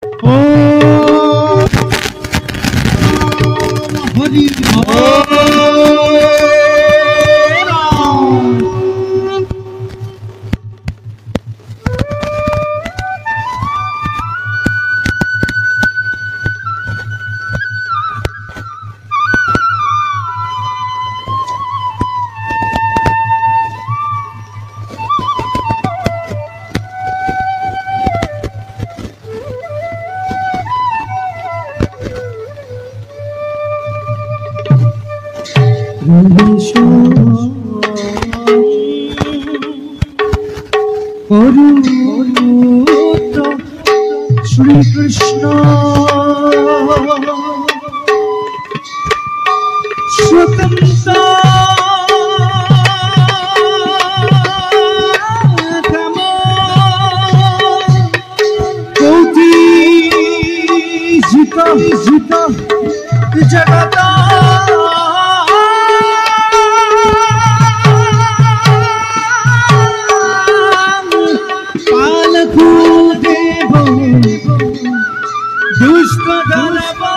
हरि श्री कृष्ण जीता जगता दुष्ट दलवा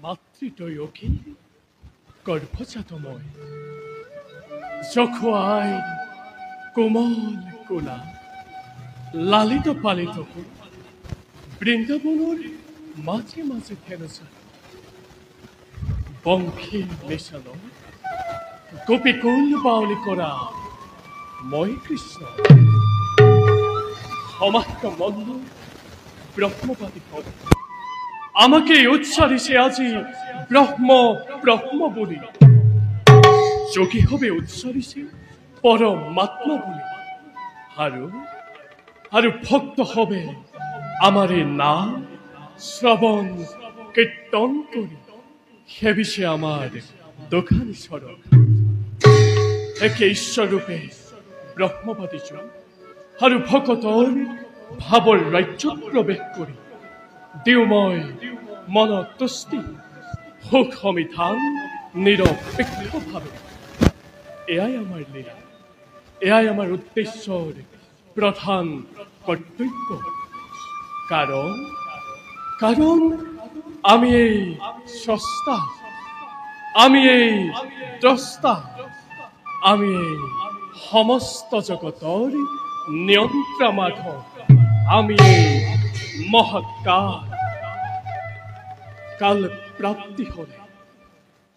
মাতৃদয়কী গর্ভজাতময় যখোয়াই কোমল কোলা লালিত পালিত বৃন্দাবনের মাঝে মাঝে থেনসা বংশীর মেশানো গোপীকুল বাউলি করা মই কৃষ্ণ সমাপ্ত মন্দ ব্রহ্মবাদী পদ আমাকে উচ্চারিসে আজি ব্রহ্ম ব্রহ্ম বলি যোগী হবে উচ্চারিসে পরমাত্মা বলি আর ভক্ত হবে আমারে নাম শ্রবণ কীর্তন করি সে বিষয়ে আমার দোকান সড়ক একে ঈশ্বর রূপে ব্রহ্মবাদী জন আর ভকতর ভাবর রাজ্য প্রবেশ করি দেওময় মন তুষ্টি হোক সমিধান নিরপেক্ষভাবে এয়াই আমার লীলা এয়াই আমার উদ্দেশ্যর প্রধান কর্তব্য কারণ আমি এই স্রষ্টা আমি এই দ্রষ্টা আমি এই সমস্ত জগতৰ নিয়ন্ত্ৰমাধৱ আমি এই কাল প্রাপ্তি হলে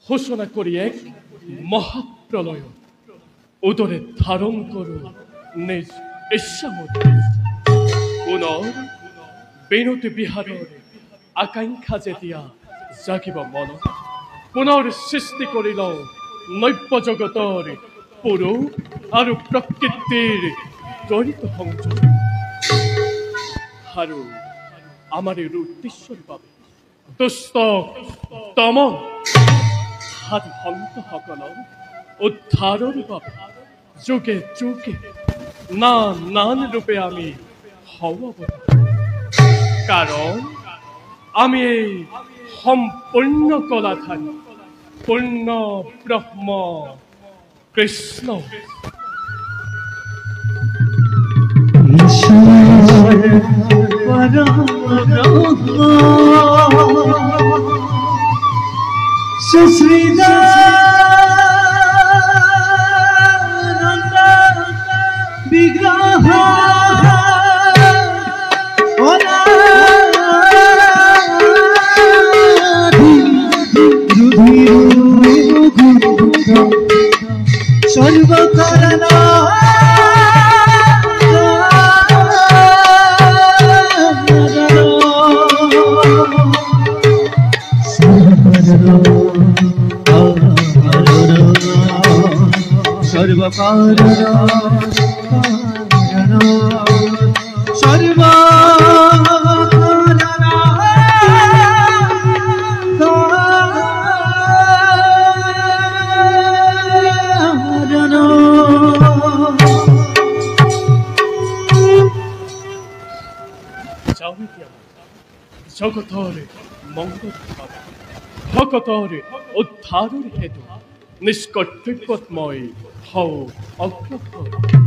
ঘোষণা করি এক মহাপ্রলয় উদরে ধারণ করু নিজ ইচ্ছামতে পুনর বিনতি বিহারের আকাঙ্ক্ষা যেতিয়া জাগিব মন পুনর সৃষ্টি করিল নৈব্য জগতৰ পুৰুষ আৰু প্ৰকৃতিৰ জড়িত সংযোগ আৰু আমাৰ এই উদ্দেশ্যৰ বাবে দুষ্ট দমন সাধু সন্তসকলৰ উদ্ধাৰৰ বাবে যুগে যুগে নান ৰূপে আমি কাৰণ আমি এই সম্পূৰ্ণ কলাধাৰী পূৰ্ণ ব্ৰহ্ম কৃষ্ণ সুশ্ৰীদানন্দ বিগ্ৰহ সৰ্বকাৰণ জগতৰ মংগল ভকতৰ উদ্ধাৰৰ হেতু নিষ্কৰ্তব্যত মই হওঁ অগ্ৰসৰ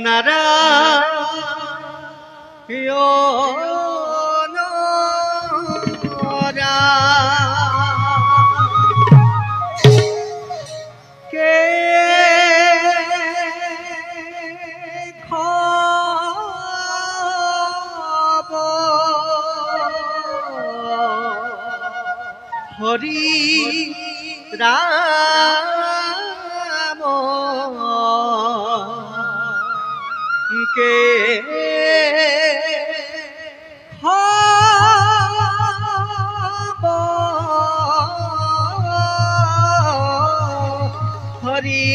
নারায়ণ কে হরি রাম কে হরি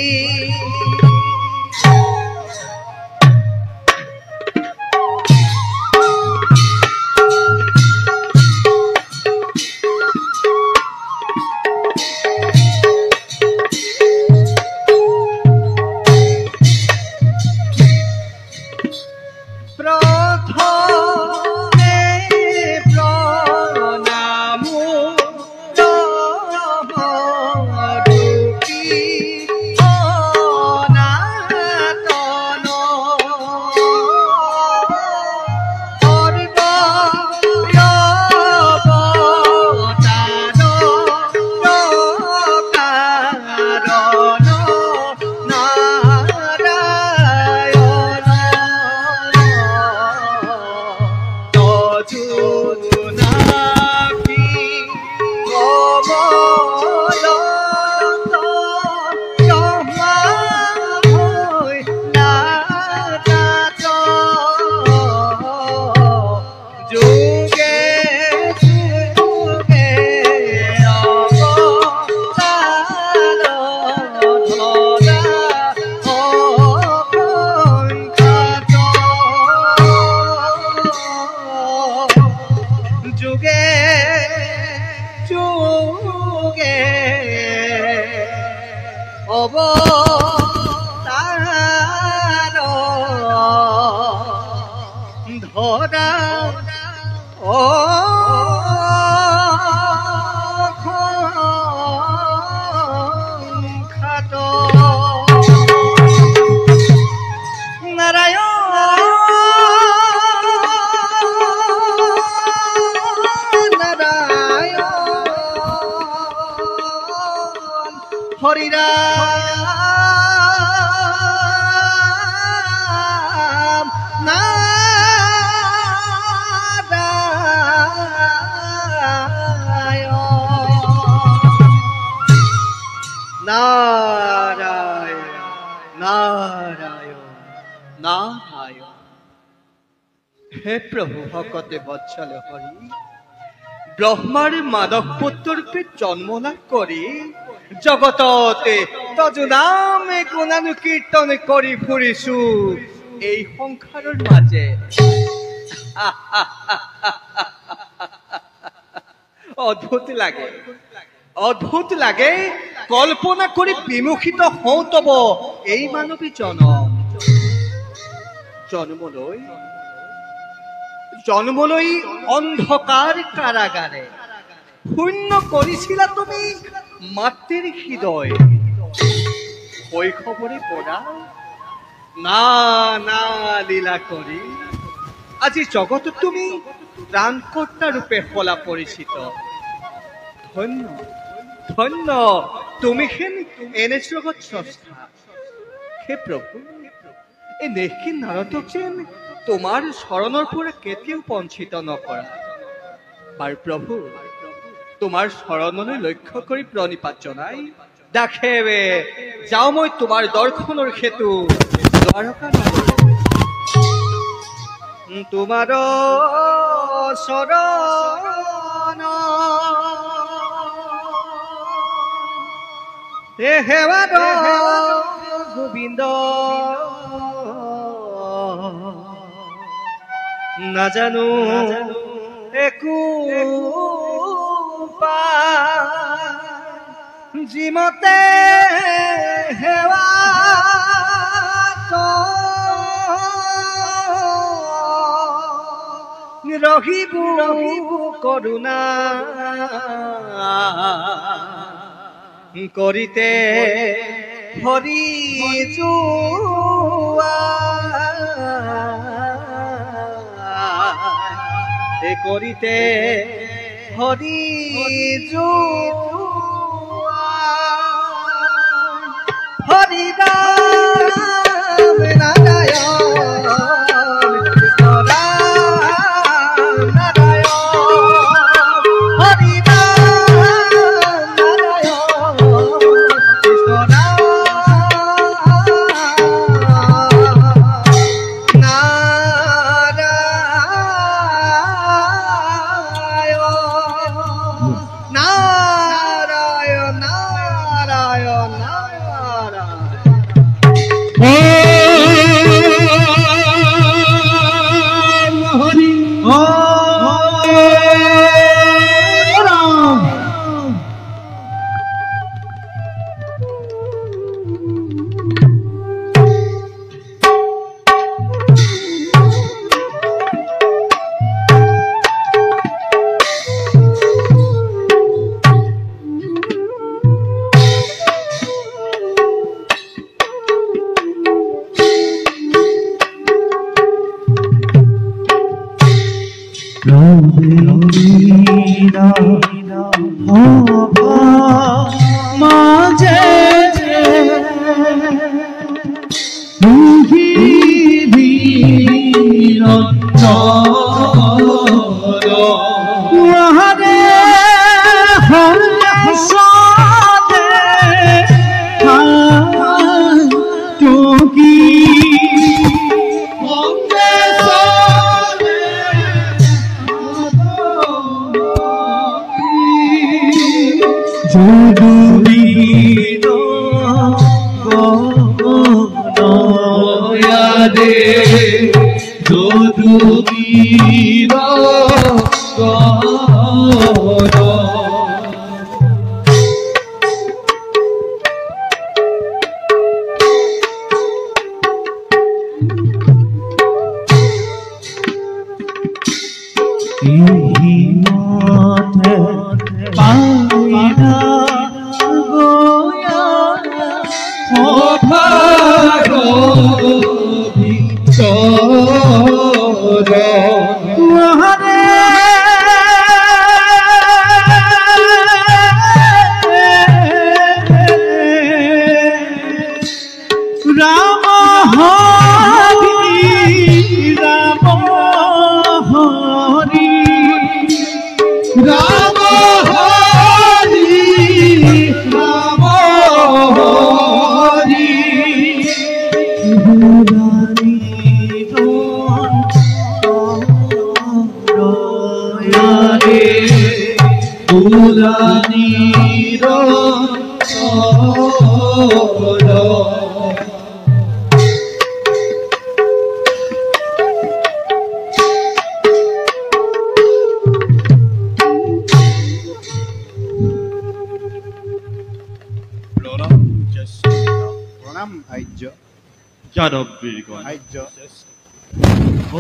ধরা খাত হরিরাম নারায়ণ নারায়ণ নারায়ণ। হে প্রভু ভকতে বৎসল হরি, ব্রহ্মার মাদক পুত্র রূপে জন্ম লাভ করে জগততে তজ নামে গুণানুকীর্তন করি ফুরিছু এই সংসাৰৰ মাজে। অদ্ভুত লাগে, অদ্ভুত লাগে কল্পনা কৰি বিমুখিত হওঁ তব এই মানৱী জন্মলৈ অন্ধকাৰ কাৰাগাৰে শূন্য কৰিছিলা তুমি মাতৃৰ হৃদয়। শৈশৱৰে পৰা না না লীলা কৰি আজি জগতত তুমি ত্ৰাণকৰ্তা ৰূপে ফলা পৰিচিত। ধন্য ধন্য তুমি হেন এনে জগত স্ৰষ্টা। হে প্ৰভু, এই নেহীন নাৰদক যেন তোমাৰ চৰণৰ পৰা কেতিয়াও বঞ্চিত নকৰা। আৰু প্ৰভু, তোমাৰ চৰণলৈ লক্ষ্য কৰি প্ৰণিপাত জনাই দাসেৱে যাওঁ মই তোমাৰ দৰ্শনৰ হেতু দ্বাৰকা নগৰ। তোমাৰ চৰণ হেৱাদ গোবিন্দ নাজানো একো যিমতে হেৱা ৰহিবু কৰোণা কৰিতে হৰি যোৱা কৰিতে হৰি যোৱা হৰি নাম নাৰায়ণ কৃষ্ণ নাম নাৰায়ণ হৰি নাম নাৰায়ণ কৃষ্ণ নাম নাৰায়ণ নাৰায়ণ নাৰায়ণ হৰি ৰাম মাঝে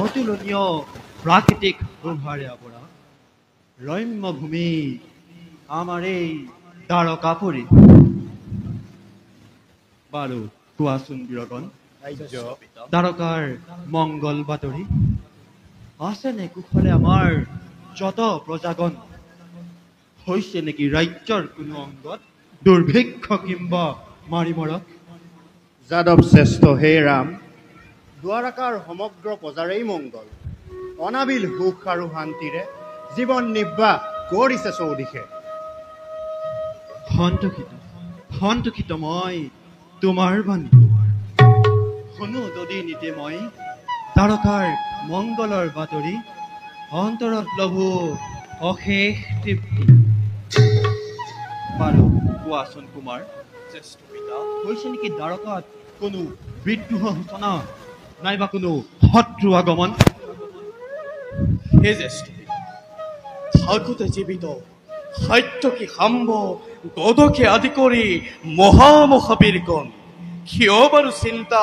অতুলনীয় প্ৰাকৃতিক শোভাৰে পৰা ৰম্য ভূমি আমাৰ এই দ্বাৰকাপুৰী। বাৰু কোৱাচোন বীৰগণ, দ্বাৰকাৰ মংগল বাতৰি আছে নে কুশলে? আমাৰ যত প্ৰজাগণ হৈছে নেকি ৰাজ্যৰ কোনো অংগত দুৰ্ভিক্ষ কিম্বা মাৰি মৰক? যাদৱ শ্ৰেষ্ঠ হে ৰাম, দ্বাৰকাৰ সমগ্ৰ প্ৰজাৰেই মংগল, অনাবিল সুখ আৰু শান্তিৰে জীৱন নিৰ্বাহ কৰিছে চৌদিশে। সন্তোষিত মই তোমাৰ বাণী শুনো যদি নিতে মই দ্বাৰকাৰ মংগলৰ বাতৰি, অন্তৰত লভো অশেষ তৃপ্তি। বাৰু কোৱাচোন কুমাৰ, হৈছে নেকি দ্বাৰকাত কোনো বিদ্ৰোহ সূচনা নাইবা কোনো শত্ৰু আগমন? হে জ্যেষ্ঠ, থাকোঁতে জীৱিত সাত্যকী সাম্ব গদকে আদি কৰি মহাবীৰগণ কিয় বাৰু চিন্তা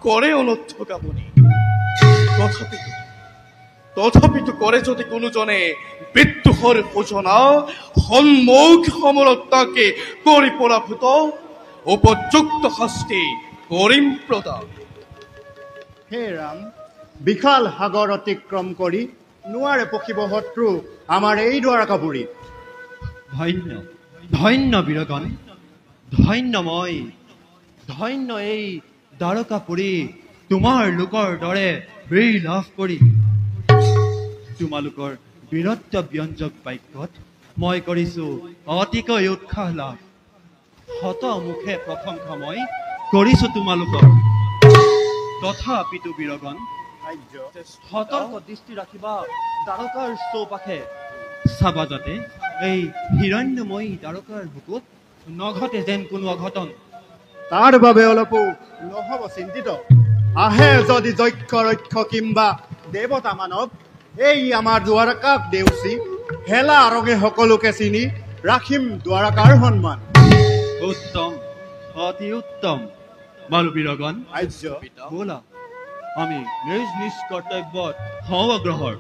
কৰে অনৰ্থক আপুনি? তথাপিতো কৰে যদি কোনোজনে বিদ্ৰোহৰ সূচনা সন্মুখ সমৰত তাকে কৰি পৰাভূত উপযুক্ত শাস্তি কৰিম প্ৰদান। হে ৰাম, বিশাল সাগৰ অতিক্ৰম কৰি নোৱাৰে পখিব শত্ৰু আমাৰ এই দ্বাৰকাপুৰী। ধন্য ধন্য বীৰগণ, ধন্য মই, ধন্য এই দ্বাৰকাপুৰী তোমাৰ লোকৰ দৰে বীৰ লাভ কৰি। তোমালোকৰ বীৰত্ব ব্যঞ্জক বাক্যত মই কৰিছো অতিকৈ উৎসাহ লাভ। শত মুখে প্ৰশংসা মই কৰিছো তোমালোকৰ। তথাপিতো বীৰগণ, সতৰ্ক দৃষ্টি ৰাখিবা দ্বাৰকাৰ চৌপাশে। চাবা যাতে এই হিৰণ্যময়ী দ্বাৰকাৰ বুকুত নঘটে যেন কোনো অঘটন। তাৰ বাবে অলপো নহব চিন্তিত। আহে যদি যক্ষ ৰক্ষ কিম্বা দেৱতা মানৱ, এই আমাৰ দ্বাৰকাক দেউচি হেলা ৰঙে সকলোকে চিনি ৰাখিম দ্বাৰকাৰ সন্মান। উত্তম, অতি উত্তম। বাৰু বীৰগণ, আৰ্য ব'লা আমি নিজ নিজ কৰ্তব্যত হওঁ অগ্ৰসৰ।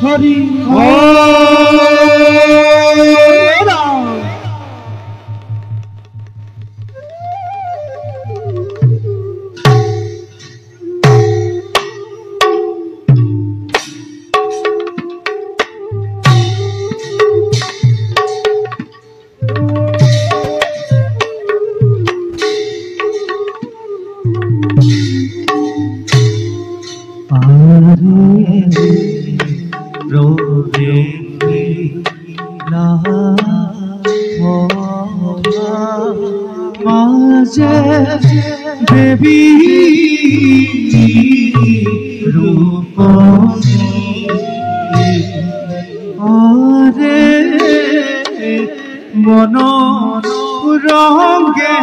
হরি রাম। মাঝে দেবী রূপ আরে মন রঙে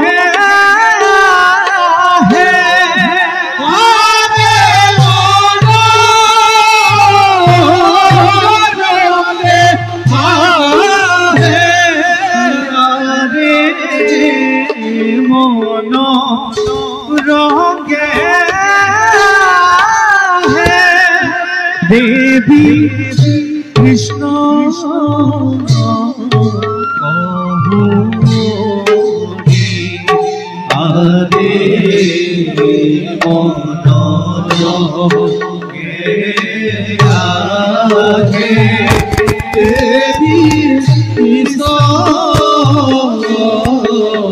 দেবী কৃষ্ণ আরে মন দেবী কৃষ্ণ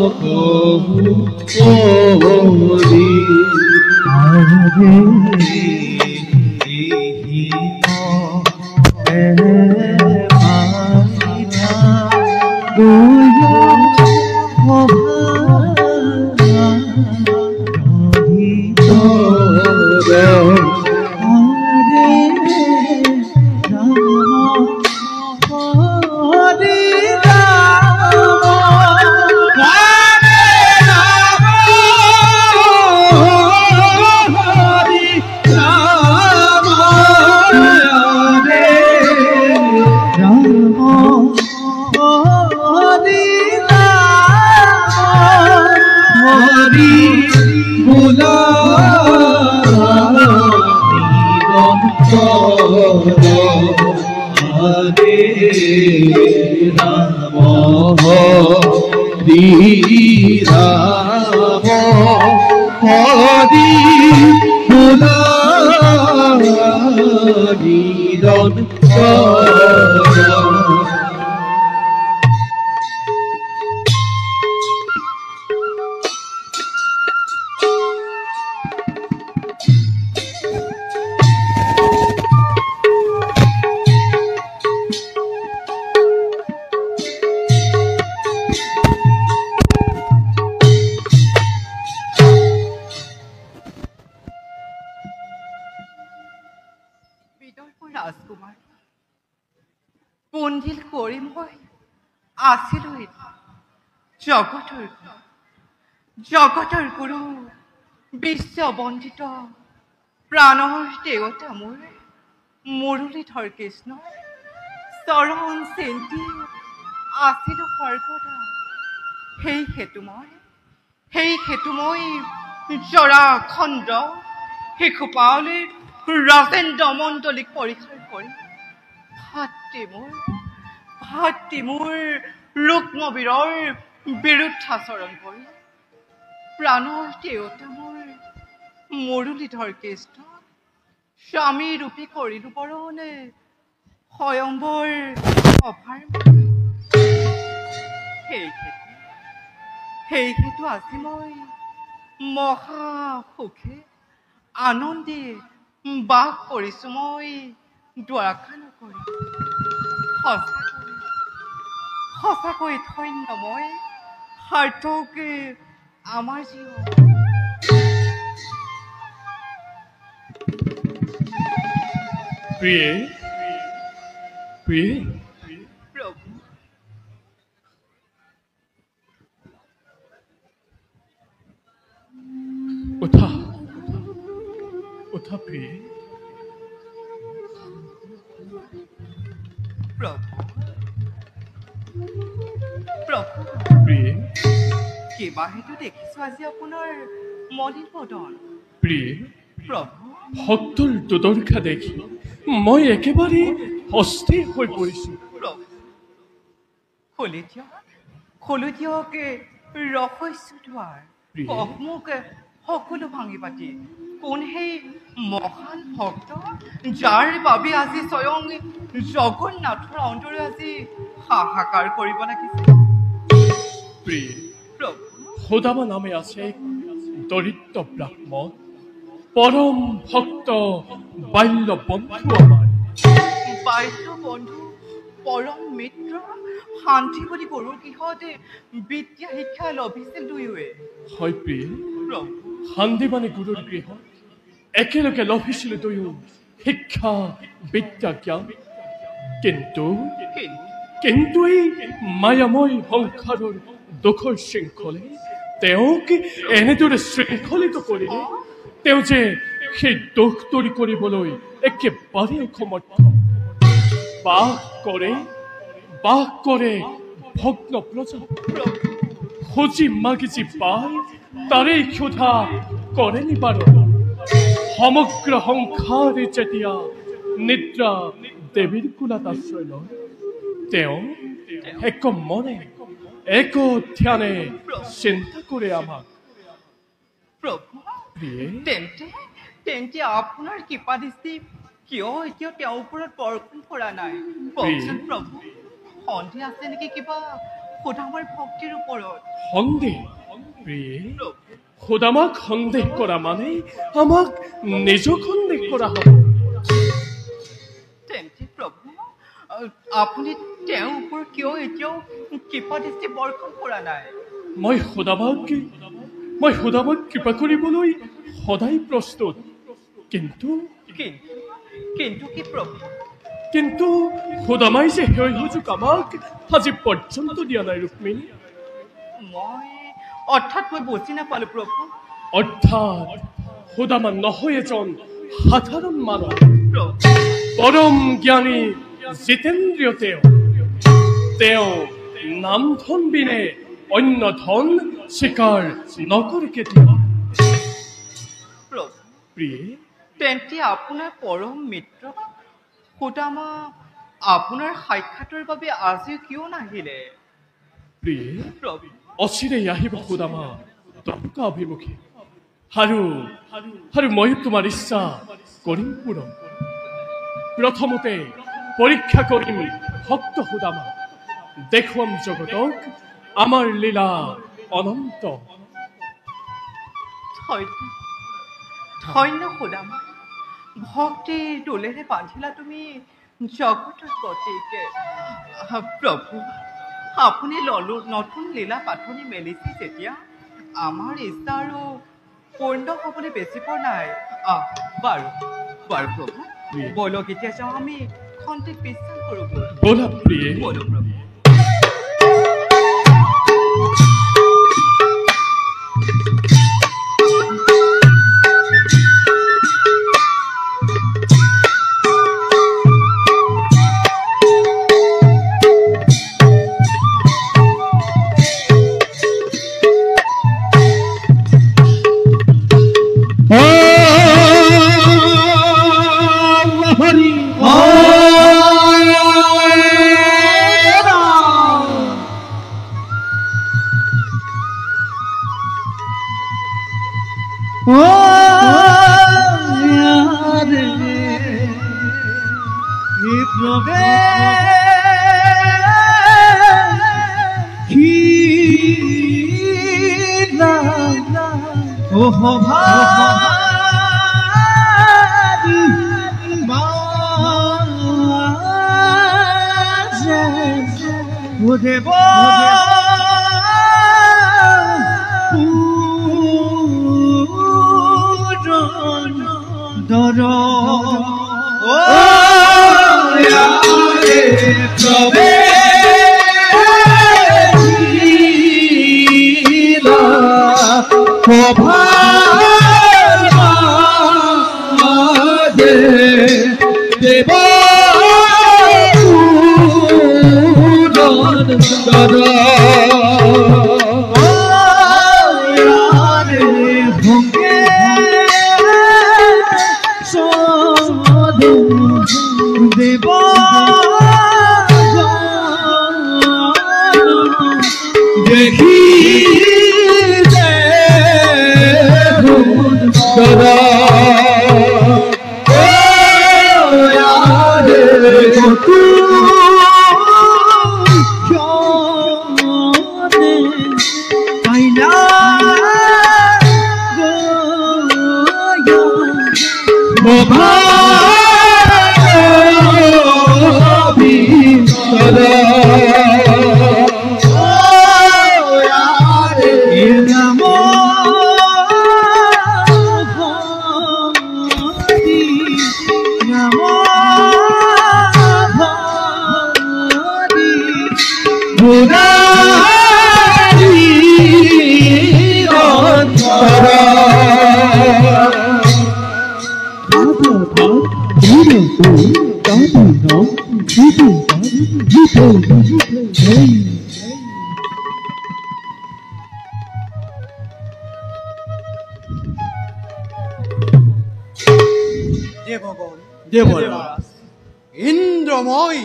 রাজকুমার পণ্ডিল করিম হয় আসিল জগতৰ জগতৰ গুৰু বিশ্ববন্দিত প্ৰাণৰ দেৱতা মোৰ মুৰলীধৰ কৃষ্ণ চৰণ চিন্তি আছিলো সৰ্বদা। সেই হেতু মই জৰাখণ্ড শিশুপালৰ ৰাজেন্দ্ৰ মণ্ডলীক পৰীক্ষা কৰি ভাতৃ মোৰ ৰুক্মবীৰৰ বিৰুদ্ধাচৰণ কৰি প্ৰাণৰ দেৱতা মোৰ মুৰলীধৰ কৃষ্ণ স্বামী ৰূপী কৰিলো বৰণে স্বয়ম্বৰ সভাৰ। সেই হেতু আজি মই মহা সুখে আনন্দে বাস কৰিছো মই দ্বাৰকা নগৰী। সঁচাকৈ ধন্য মই সাৰ্থক আমাৰ জীৱন। প্ৰিয়ে প্ৰভু উঠা প্ৰিয়ে। প্ৰভু প্ৰিয়ে কিবা হেতু দেখিছো আজি আপোনাৰ মলিন বদন। প্ৰিয়ে প্ৰভু ভক্তৰ দুদৰ্শা দেখি মই একেবাৰে অস্থিৰ হৈ পৰিছো। প্ৰভু খুলি দিয়ক ৰহস্য দুৱাৰ। প্ৰিয়ে। কওক মোক সকলো ভাঙি পাতি কোন সেই মহান ভক্ত যাৰ বাবে আজি স্বয়ং জগন্নাথৰ অন্তৰে আজি হাহাকাৰ কৰিব লাগিছে। প্ৰিয়ে প্ৰভু সুদামা নামে আছে এক দৰিদ্ৰ ব্ৰাহ্মণ পৰম ভক্ত বাল্য বন্ধু আমাৰ। বাল্য বন্ধু পৰম মিত্ৰ শান্তিপতি গুৰুৰ গৃহতে বিদ্যা শিক্ষা লভিছিল দুয়োৱে। হয় প্ৰিয়ে প্ৰভু শান্তিবাণী গুৰুৰ গৃহত একেলগে লভিছিলো দুয়ো শিক্ষা বিদ্যা জ্ঞান। কিন্তু এই মায়াময় সংসাৰৰ দুখৰ শৃংখলে তেওঁক এনেদৰে শৃংখলিত কৰিলে তেওঁ যে সেই দুখ দূৰ কৰিবলৈ একেবাৰে অসমৰ্থ। বাস কৰে ভগ্ন প্ৰজা খুজি মাগি যি পায় তাৰেই ক্ষুধা কৰে নিবাৰণ। সমগ্ৰ সংসাৰে যেতিয়া নিদ্ৰা দেৱীৰ কোলাত আশ্ৰয় লয় তেওঁ এক মনে এক ধ্যানে চিন্তা কৰে আমাক। প্ৰভু প্ৰিয়ে তেন্তে আপোনাৰ কৃপা দৃষ্টি কিয় এতিয়া তেওঁৰ ওপৰত বৰ্ষণ কৰা নাই? কওকচোন প্ৰভু সন্দেহ আছে নেকি কিবা সুদামাৰ ভক্তিৰ ওপৰত? সন্দেহ প্ৰিয়ে সুদামাক সন্দেহ কৰা মানে আমাক নিজক সন্দেহ কৰা হ'ব। তেন্তে প্ৰভু আপুনি তেওঁৰ ওপৰত কিয় এতিয়াও কৃপা দৃষ্টি বৰ্ষণ কৰা নাই? মই সুদামাক কৃপা কৰিবলৈ সদায় প্ৰস্তুত। কিন্তু কি প্ৰভু? কিন্তু সুদামাই যে সেই সুযোগ আমাক আজি পৰ্যন্ত দিয়া নাই ৰুক্মিণী। অৰ্থাৎ মই বুজি নাপালো প্ৰভু। অৰ্থাৎ সুদামা নহয় এজন সাধাৰণ মানৱ পৰম জ্ঞানী জিতেন্দ্ৰিয়। তেওঁ নাম ধন বিনে অন্য ধন স্বীকাৰ নকৰে কেতিয়াও। প্ৰভু প্ৰিয়ে তেন্তে আপোনাৰ পৰম মিত্ৰ সুদামা আপোনাৰ সাক্ষাতৰ বাবে আজি কিয় নাহিলে? প্ৰিয়ে প্ৰভু অচিৰেই আহিব সুদামা দ্বাৰকা অভিমুখে আৰু মই তোমাৰ ইচ্ছা কৰিম পূৰণ। প্ৰথমতে পৰীক্ষা কৰিম ভক্ত সুদামা, দেখুৱাম জগতক আমাৰ লীলা অনন্ত। ধন্য সুদামা ভক্তিৰ দোলেৰে বান্ধিলা তুমি জগতৰ গতিকে। প্ৰভু আপুনি নতুন লীলা পাঠনি মেলিছে যেতিয়া আমাৰ ইচ্ছা আৰু পূৰ্ণ হ'বলৈ বেছি পোৱা নাই। বাৰু প্ৰভু বলক এতিয়া যাওঁ আমি খন্তেক বিশ্ৰাম কৰোঁ। বলা প্ৰিয়ে। বলো প্ৰভু। ইন্দ্ৰময়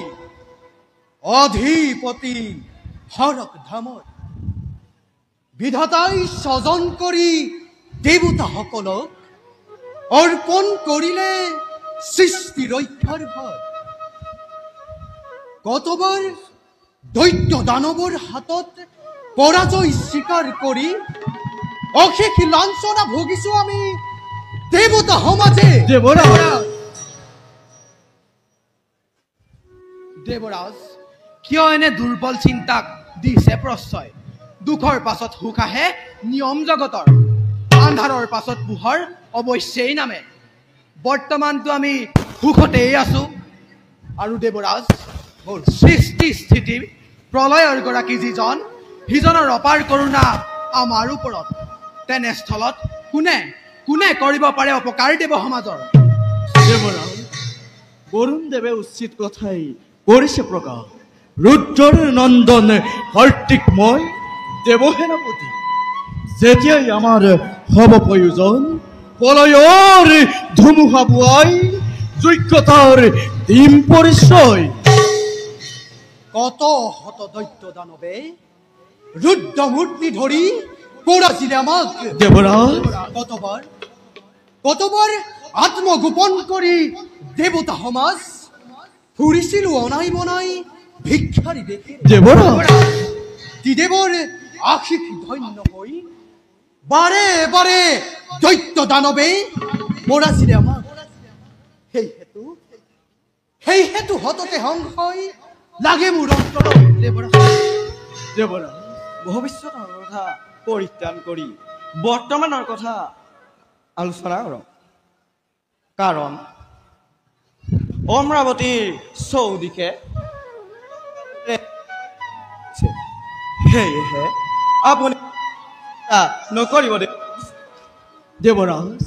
অধিপতি হৰক ধামত বিধাতাই স্বজন কৰি দেৱতাসকলক অৰ্পণ কৰিলে সৃষ্টি ৰক্ষাৰ ভাৰ। কতবাৰ দৈত্য দানৱৰ হাতত পৰাজয় স্বীকাৰ কৰি অশেষ লাঞ্ছনা ভুগিছো আমি দেৱতা সমাজে। দেৱৰাজ, কিয় এনে দুৰ্বল চিন্তাক দিছে প্ৰশ্ৰয়? দুখৰ পাছত সুখ আহে নিয়ম জগতৰ, আন্ধাৰৰ পাছত পোহৰ অৱশ্যেই নামে। বৰ্তমানতো আমি সুখতেই আছো। আৰু দেৱৰাজ, সৃষ্টি স্থিতি প্ৰলয়ৰ গৰাকী যিজন, সিজনৰ অপাৰ কৰোণা আমাৰ ওপৰত। তেনেস্থলত কোনে কোনে কৰিব পাৰে অপকাৰ দেৱ সমাজৰ? দেৱৰাজ, বৰুণ দেৱে উচিত কথাই কৰিছে প্ৰকাশ। ৰুদ্ৰৰ নন্দন কাৰ্তিক মই দেৱসেনাপতি, যেতিয়াই আমাৰ হব প্ৰয়োজন প্ৰলয়ৰ ধুমুহা বোৱাই যোগ্যতাৰ দিম পৰিচয়। কত হত দৈত্য দানৱে ৰুদ্ৰ মূৰ্তি ধৰি কৰাইছিলে আমাক দেৱৰাজ। কতবাৰ আত্মগোপন কৰি দেৱতা সমাজ ফুৰিছিলো অনাই বনাই ভিক্ষাৰী দেখি। দেৱৰাজ, ত্ৰিদেৱৰ আশীষ ধন্য হৈ বাৰে বাৰে দৈত্য দানৱে মৰাইছিলে আমাক। সেই হেতু হততে সংশয় লাগে মোৰ অন্তৰত। দেৱৰাজ, ভৱিষ্যতৰ কথা পৰিত্ৰাণ কৰি বৰ্তমানৰ কথা আলোচনা কৰক। কাৰণ অমৰাৱতীৰ চৌদিশে সেয়েহে আপুনি নকৰিব। দেৱৰাজ,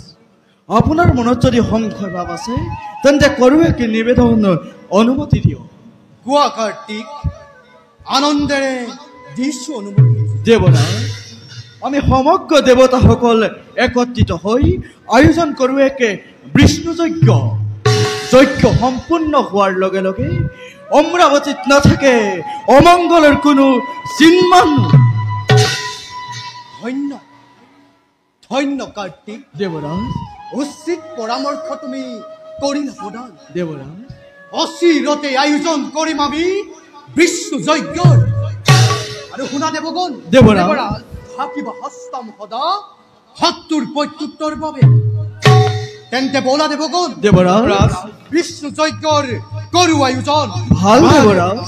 আপোনাৰ মনত যদি সংশয় ভাৱ আছে তেন্তে কৰোৱেকে নিবেদন অনুমতি দিয়ক। কোৱা কাৰ্তিক, আনন্দেৰে দিছো অনুমতি। দেৱৰাজ, আমি সমগ্ৰ দেৱতাসকল একত্ৰিত হৈ আয়োজন কৰোঁ একে বিষ্ণু যজ্ঞ। যজ্ঞ সম্পূৰ্ণ হোৱাৰ লগে লগে অমৰাৱতীত নাথাকে অমংগলৰ কোনো চিন্মান। ধন্য ধন্য কাৰ্তিক। দেৱৰাজ, উচিত পৰামৰ্শ তুমি কৰিলা প্ৰদান। দেৱৰাজ, অচিৰতে আয়োজন কৰিম আমি বিশ্ব যজ্ঞৰ। আৰু শুনা দেৱগণ, দেৱৰাজ থাকিব হস্তম সদা শত্ৰুৰ প্ৰত্যুত্তৰ বাবে। তেন্তে বলা দেৱগণ, দেৱৰাজ বিশ্ব যজ্ঞৰ কৰো আয়োজন। ভাল দেৱৰাজ।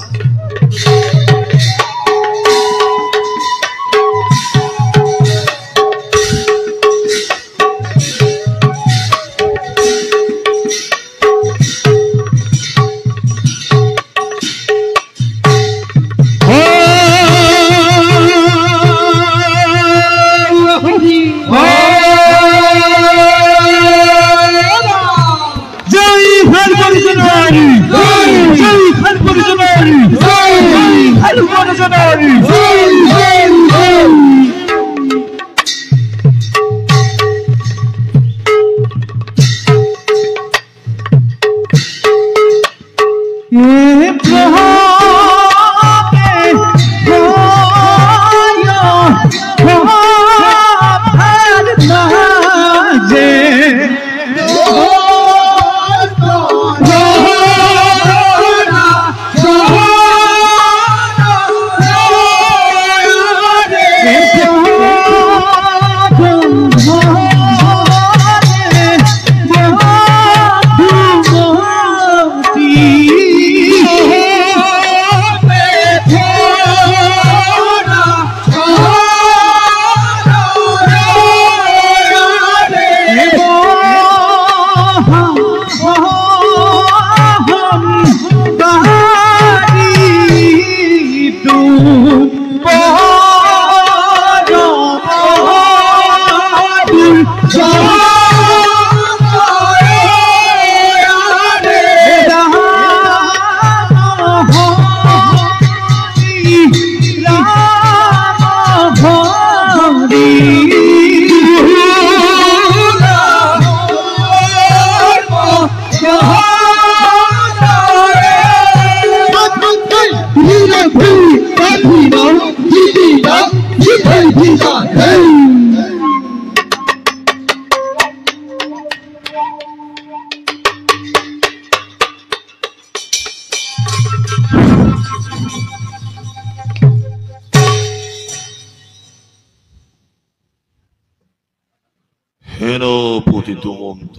সেনাপতি দুমন্ত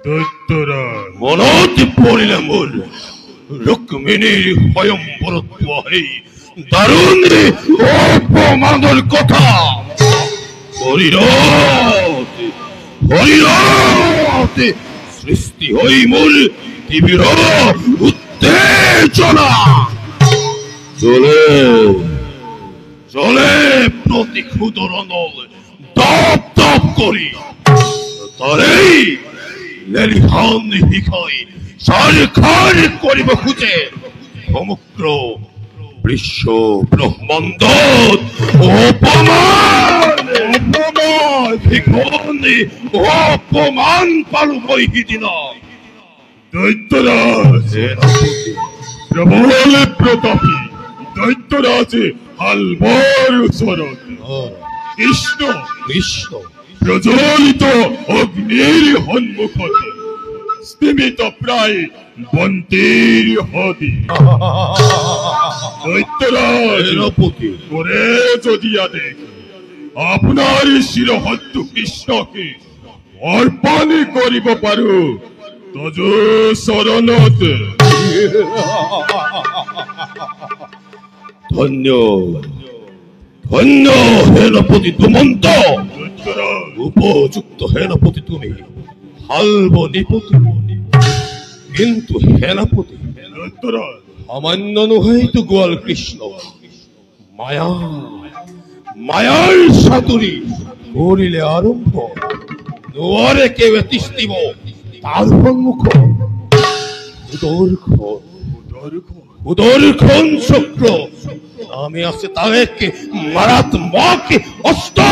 দৈত্যরাজ মনতে পড়িলে মোর রুক্মিণীর স্বয়ংবরত্ব এই দারুণ অপমানের কথা হরিরতে সৃষ্টি হই মোর তীব্র উত্তেজনা চলে চলে প্রতি ক্ষুদরণ দপ দপ করি তারেই লেলিহান হিখাই সারখার করিব খুঁজে সমগ্র বিশ্ব ব্রহ্মাণ্ড অপমান অপমান ভিখনি অপমান পালু মই সিদিনা দৈত্যরাজ প্রবল প্রতাপী দৈত্যরাজ হালবার ওচৰত কৃষ্ণ কৃষ্ণ প্রজ্বলিত অগ্নির সন্মুখত স্থিমিত প্রায় বন্তির হদি দৈত্যরাজ সেনাপতি করে যদি আদেশ আপনার শিরহত্তু কৃষ্ণকে অর্পণ করিব পারো তজ শরণত ধন্য ধন্য সেনাপতি দুমন্ত দৈত্যরাজ উপযুক্ত সেনাপতি তুমি হালব নিপতি কিন্তু সেনাপতি দৈত্যরাজ সামান্য নহয়তো গোৱাল কৃষ্ণ মায়া মায়াৰ সাতুৰি কৰিলে আৰম্ভ নোৱাৰে কেউ তিষ্ঠিব তাৰ সন্মুখত উদৰখন চক্ৰ আমি আছে তাকে মারাত্মক অস্ত্র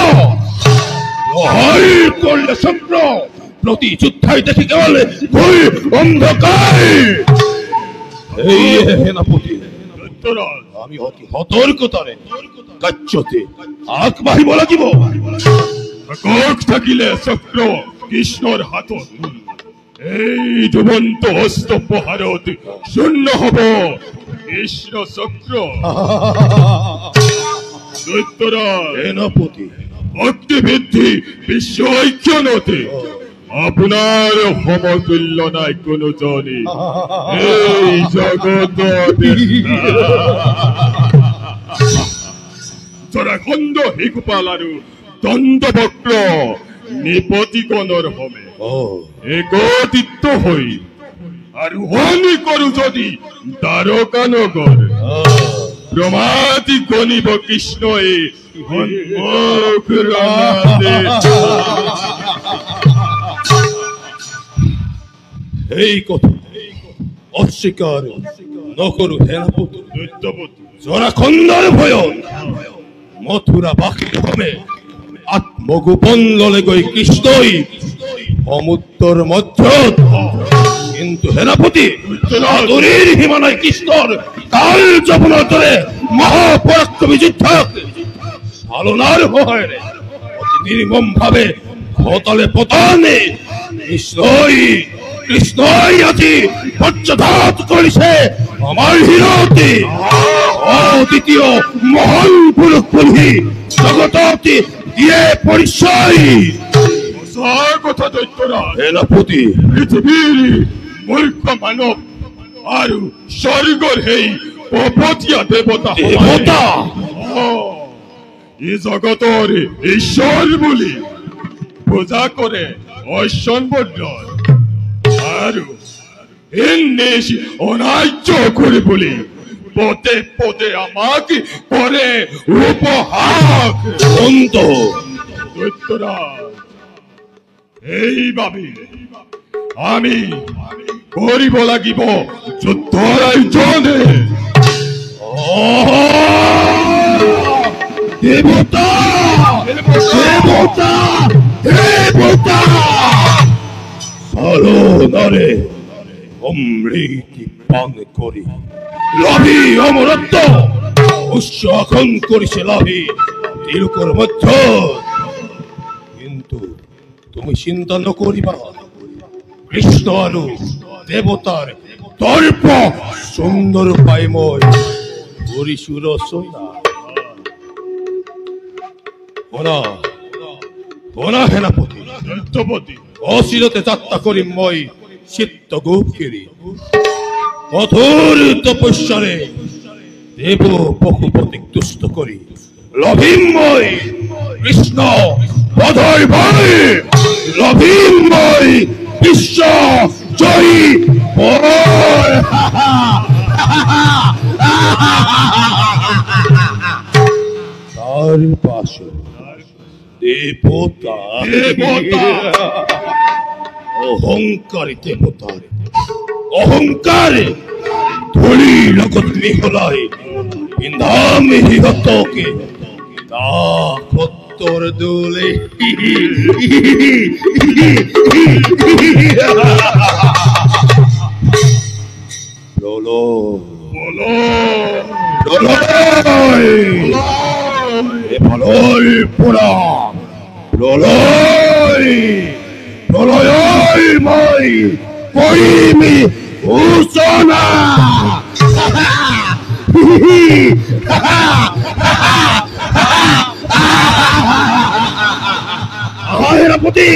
লহর করলে চক্র প্রতি যুদ্ধাই দেখি কেবল ভুল অন্ধকার এই সেনাপতি দৈত্যরাজ আমি অতি সতৰ্কতাৰে কাৰ্যতে আগবাঢ়িব লাগিব কক থাকিলে চক্ৰ কৃষ্ণৰ হাতত এই ডুবন্ত হস্ত প্রহারত শূন্য হব কৃষ্ণ চক্র। দৈত্যরাজ সেনাপতি ভক্তি বৃদ্ধি বিশ্ব ঐক্য নতে আপনার সমতুল্য নাই কোনো জনে এই জগত। জৰাখণ্ড শিশুপাল আৰু দণ্ডবক্ৰ নিপতিগণৰ সমে একত্ৰিত হৈ আৰোহণি কৰো যদি দ্বাৰকা নগৰ ব্ৰহ্মাতি গণিব কৃষ্ণই সন্মুখ ৰাতে। এই কথা অস্বীকাৰ নকৰো সেনাপতি। জৰাখণ্ডৰ ভয়ত মথুৰা বাসীৰ সমে আত্মগোপন ললে গৈ কৃষ্ণই সমুদ্ৰৰ মধ্যত। কিন্তু সেনাপতি আদৰিৰ সীমানাই কৃষ্ণৰ কাল যবনৰ দৰে মহাপৰাক্ৰমী যুদ্ধক চালনাৰ সহায়েৰে অতি নিৰ্মম ভাৱে ভতালে পতানে কৃষ্ণই আজি পৰ্যঘাত কৰিছে আমাৰ হিৰতি অদ্বিতীয় মহান পুৰুষ বুলি জগততি দিয়ে পৰিচয়। সঁচা কথা দৈত্যৰাজ সেনাপতি পৃথিৱীৰ মূৰ্খ মানৱ আৰু স্বৰ্গৰ সেই পপতীয়া দেৱতা এই জগতৰ ঈশ্বৰ বুলি পূজা কৰে ঐশ্বৰ্যৰ আৰু নিজ অনাৰ্য কৰিবলৈ পদে পদে আমাক কৰে উপহাস। এইবাবে আমি কৰিব লাগিব যুদ্ধৰ আয়োজনে। দেৱতা দেৱতা দেৱতা চালনাৰে অমৃতি পান কৰি লাভি অমৰত্ব উৎসাহন কৰিছে লাভি তিলকৰ মধ্য। কিন্তু তুমি চিন্তা নকৰিবা কৃষ্ণ আৰু দেৱতাৰ দৰ্প সুন্দৰ পাই মই কৰিছো ৰচনা। শুনা সেনাপতি অচিৰতে যাত্ৰা কৰিম মই চিত্ত গোপগিৰি কঠোৰ তপস্যাৰে দেৱ পশুপতিক তুষ্ট কৰি লভিম মই কৃষ্ণ বধৰ ভয় লভিম মই বিশ্ব জয়ী তার পাশে দেবতা অহংকারী দেবতার অহংকারে ধূলি লগত মিহলাই ইন্ধাম হিগতকে তা কত্তর দোলে প্রলয় পোড়া প্রলয় প্রলয় মই করিমি ঘোষণা। সেনাপতি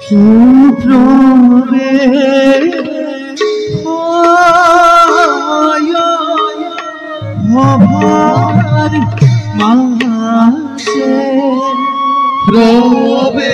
সুপ্রবে ভবার মাসে প্রবে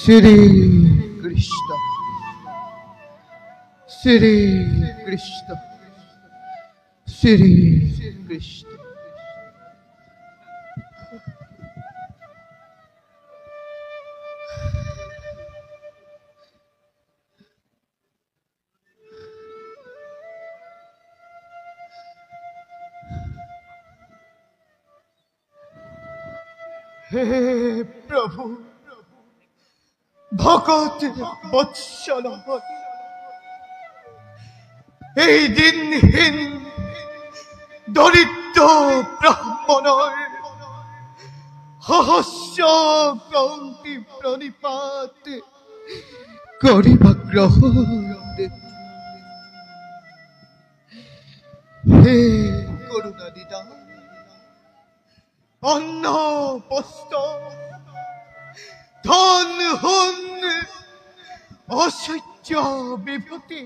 শ্রী কৃষ্ণ শ্রী কৃষ্ণ শ্রী কৃষ্ণ। হে প্রভু, ভকত বৎসল এই দিনহীন দরিদ্র ব্রাহ্মণর সহস্র ক্রান্তি প্রণিপাত করিবা গ্রহণ। হে করুণা নিদান, অন্ন বস্ত্র ধন হন অসহ্য বিভূতি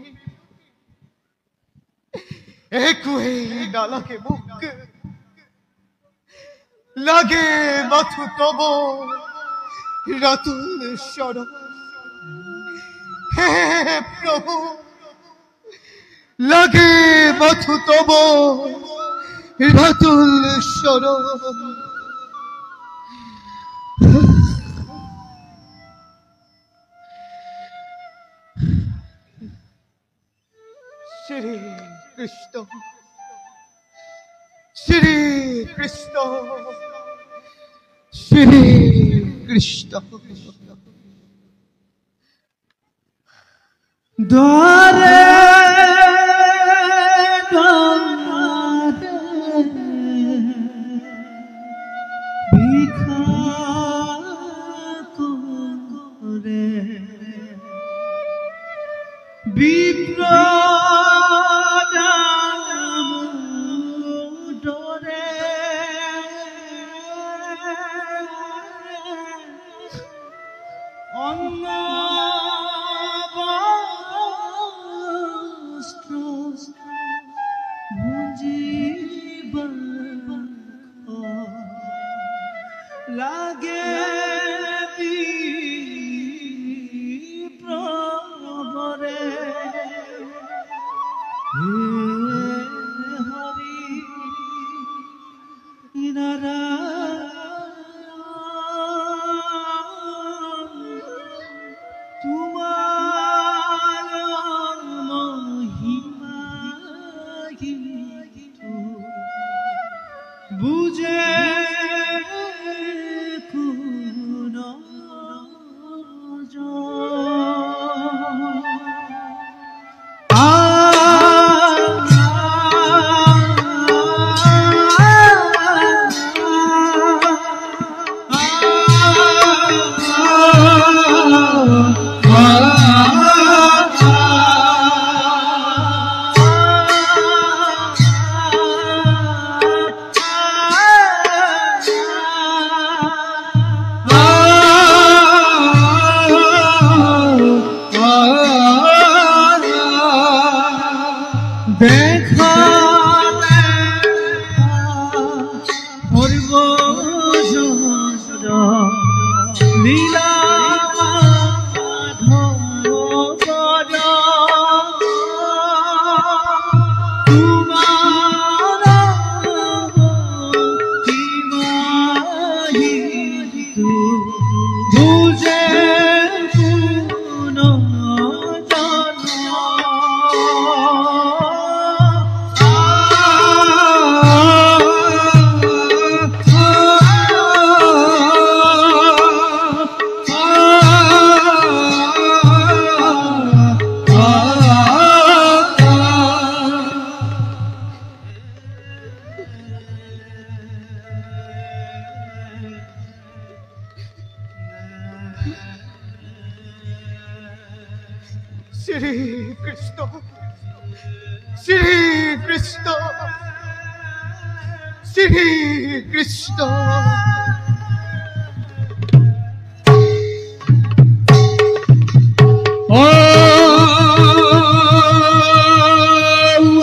একই না লাগে মুখ, লাগে মাথু তব রাতুল শরণ। হে প্রভু, লাগে মাথু তব রাতুল শরণ। শ্রী কৃষ্ণ শ্রী কৃষ্ণ শ্রী কৃষ্ণ। দ্বারে ভিক্ষা লাগে প্রবরে হরি তোমার মহিমা বুঝে কোন দেখা লীলা শ্রী কৃষ্ণ শ্রী কৃষ্ণ শ্রী কৃষ্ণ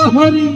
হরি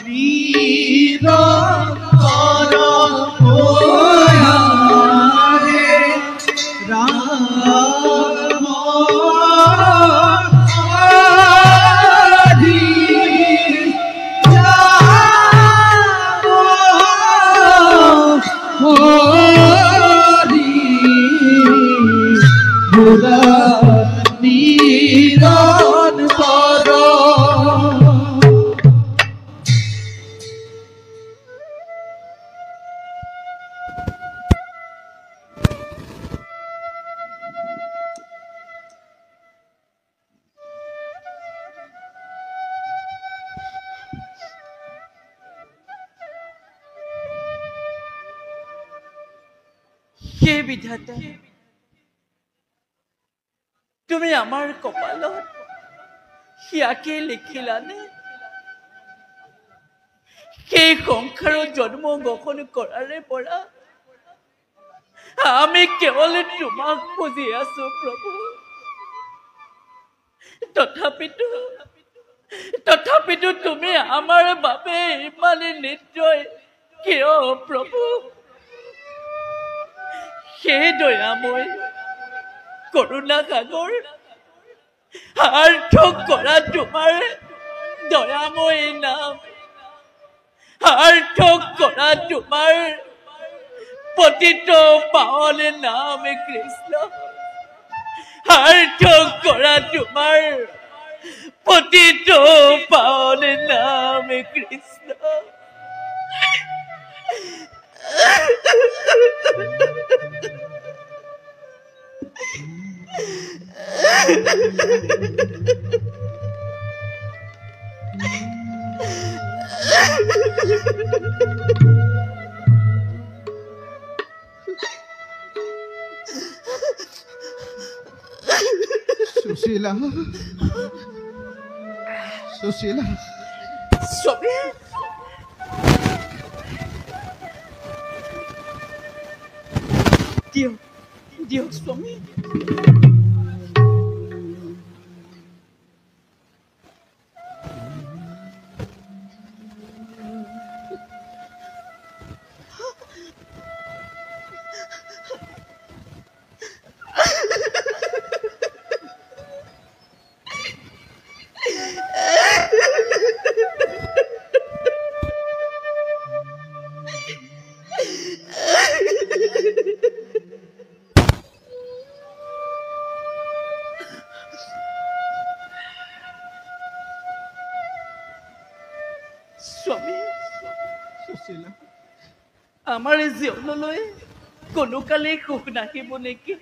वीर হে বিধাতা, তুমি আমাৰ কপালত সিয়াকে লিখিলানে? সেই সংসাৰত জন্ম গ্ৰহণ কৰাৰে পৰা আমি কেৱল তোমাক খুজি আছো প্ৰভু। তথাপিতো তুমি আমাৰ বাবে ইমানে নিৰ্দয় কিয় প্ৰভু? সেই দয়াময় কৰুণা সাগৰ সাৰ্থক কৰা তোমাৰ দয়াময় নাম, সাৰ্থক কৰা তোমাৰ পতিত পাৱন নাম কৃষ্ণ, সাৰ্থক কৰা তোমাৰ পতিত পাৱন নাম কৃষ্ণ। সুশীলা, সুশীলা, স্বামী, দিয়ক স্বামী। স্বামী, সুশীলা, আমাৰ জীৱনলৈ কোনো কালে সুখ নাহিব নেকি?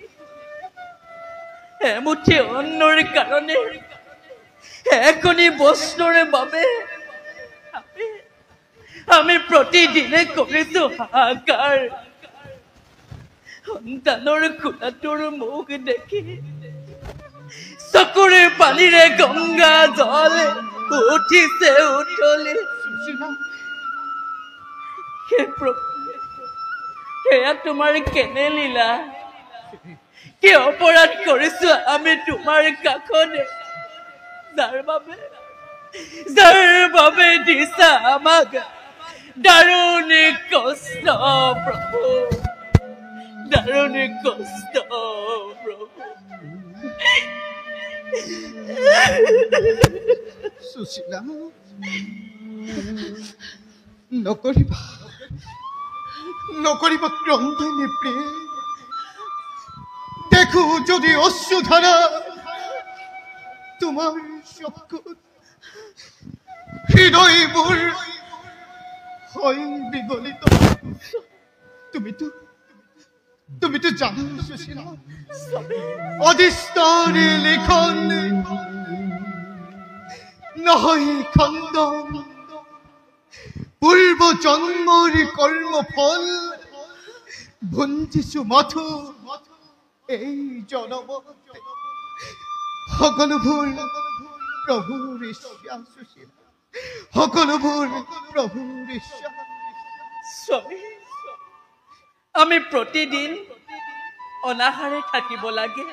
এমুঠি অন্নৰ কাৰণে, একনি বস্তুৰ বাবে আমি প্ৰতিদিনে কৰিছো হাহাকাৰ। সন্তানৰ খোলাটোৰ মুখ দেখি চকুৰে পানীৰে গংগা জল উঠিছে উঠলি। সেয়া তোমাৰ কেনে লীলা? কি অপৰাধ কৰিছো আমি তোমাৰ কাষতে? যাৰ বাবে দিছা আমাক দাৰুণ কষ্ট প্ৰভু, দাৰুণ কষ্ট প্ৰভু। সুশীলা, নকৰিবা, নকৰিবা ক্ৰন্দনী প্ৰিয়। দেখো যদি অশ্ৰুধাৰা তোমাৰ চকুত, হৃদয়বোৰ হয় বিগলিত। তুমিতো জানা সুশীলা, অদিষ্টৰ লিখন নহয় খণ্ডন, পূৰ্ব জন্মৰ কৰ্মফল ভঞ্জিছো মাথো এই জনম। সকলোবোৰ প্ৰভুৰ ইচ্ছা সুশীলা, সকলোবোৰ প্ৰভুৰ ইচ্ছা। স্বামী, আমি প্ৰতিদিন অনাহাৰে থাকিব লাগে,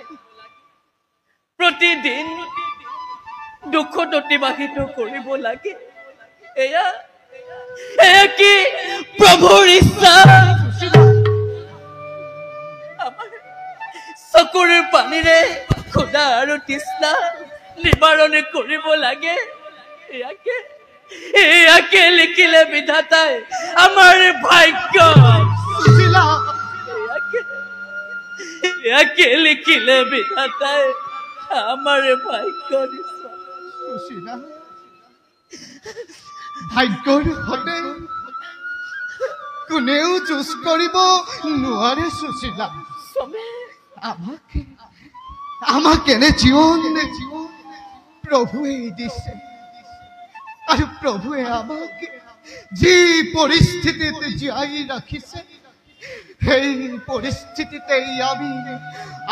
প্ৰতিদিন দুখত অতিবাহিত কৰিব লাগে। এয়া কি প্ৰভুৰ ইচ্ছা? আমাৰ চকুৰ পানীৰে ক্ষুধা আৰু তৃষ্ণা নিবাৰণ কৰিব লাগে। এয়াকে লিখিলে বিধাতাই আমাৰ ভাগ্য। এয়াকে লিখিলে বিধাতাই আমাৰ ভাগ্য। সুশীলা, ভাগ্যৰ সতে কোনেও যুঁজ কৰিব নোৱাৰে সুশীলা। আমাক এনে জীৱন প্ৰভুৱে দিছে, আৰু প্ৰভুৱে আমাক যি পৰিস্থিতিত জীয়াই ৰাখিছে এই পৰিস্থিতিতেই আমি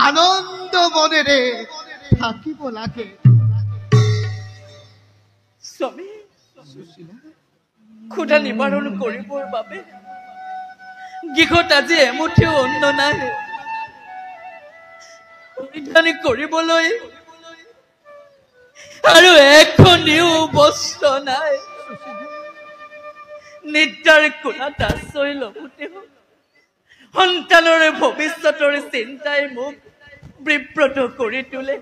আনন্দ মনেৰে থাকিব লাগে। স্বামী, ক্ষুধা নিবাৰণ কৰিবৰ বাবে গৃহত আজি এমুঠিও অন্ন নাই। পৰিধান কৰিবলৈ আৰু এখনিও বস্ত্ৰ নাই। নিদ্ৰাৰ কোলাত আশ্ৰয় লওঁতেও সন্তানৰ ভৱিষ্যতৰ চিন্তাই মোক বিব্ৰত কৰি তোলে।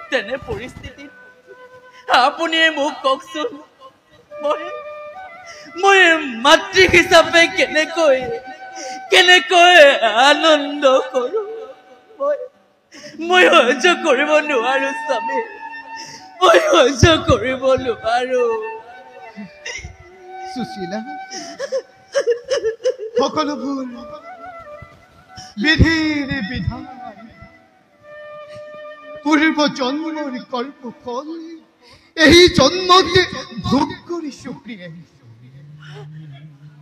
তেনে পৰিস্থিতিত আপুনিয়ে মোক কওকচোন, মই মাতৃ হিচাপে কেনেকৈ আনন্দ কৰো? মই সহ্য কৰিব নোৱাৰো স্বামী, মই সহ্য কৰিব নোৱাৰো। সুশীলা, সকলোবোৰ বিধিৰ বিধান, পূৰ্ব জন্মৰ কৰ্মফল এই জন্মতে ভোগ কৰিছো প্ৰিয়ে।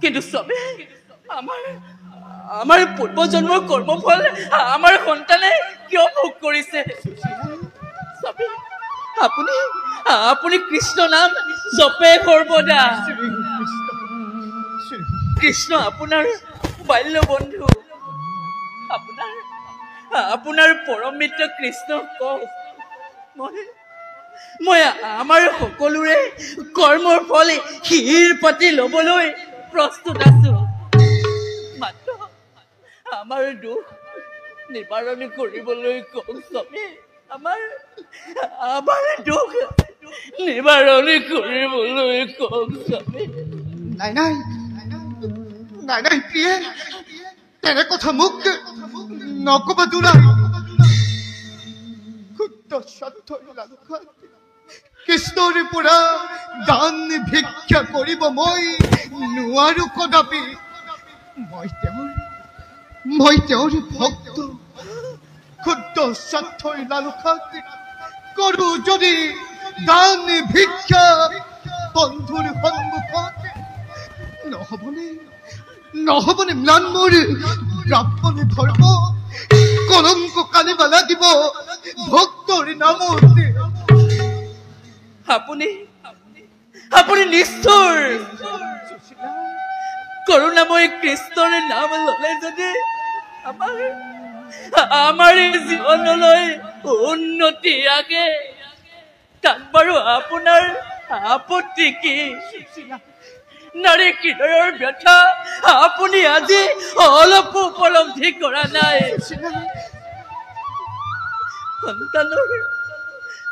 কিন্তু স্বামী, আমাৰ পূৰ্ব জন্মৰ কৰ্মফল আমাৰ সন্তানে কিয় ভোগ কৰিছে? স্বামী, আপুনি কৃষ্ণ নাম জপে সৰ্বদা। কৃষ্ণ আপোনাৰ বাল্য বন্ধু, আপোনাৰ পৰম মিত্ৰ কৃষ্ণ কওক, মই আমাৰ সকলোৰে কৰ্মৰ ফল শিৰ পাতি ল'বলৈ প্ৰস্তুত আছো। মাত্ৰ আমাৰ দুখ নিবাৰণ কৰিবলৈ কওক স্বামী, আমাৰ দুখ নিবাৰণ কৰিবলৈ কওক স্বামী। নাই নাই নাই নাই প্ৰিয়ে, তেনে কথা মোক নকবা দুলাই। ক্ষুদ্ৰ স্বাৰ্থৰ লালসাত কৃষ্ণৰ পৰা দান ভিক্ষা কৰিব মই নোৱাৰো কদাপি। মই তেওঁৰ ভক্ত। ক্ষুদ্ৰ স্বাৰ্থৰ লালসাত কৰো যদি দান ভিক্ষা বন্ধুৰ সন্মুখত, নহবনে ম্লান মোৰ ব্ৰাহ্মণে ধৰ্ম? কলংক কালিব লাগিব ভক্তৰ নামত। আপুনি নিষ্ঠুৰ। কৰুণাময় কৃষ্ণৰ নাম ললে যদি আমাৰ জীৱনলৈ উন্নতি আগে, তাত বাৰু আপোনাৰ আপত্তি কি? নাৰী হৃদয়ৰ ব্যথা আপুনি আজি অলপ উপলব্ধি কৰা নাই।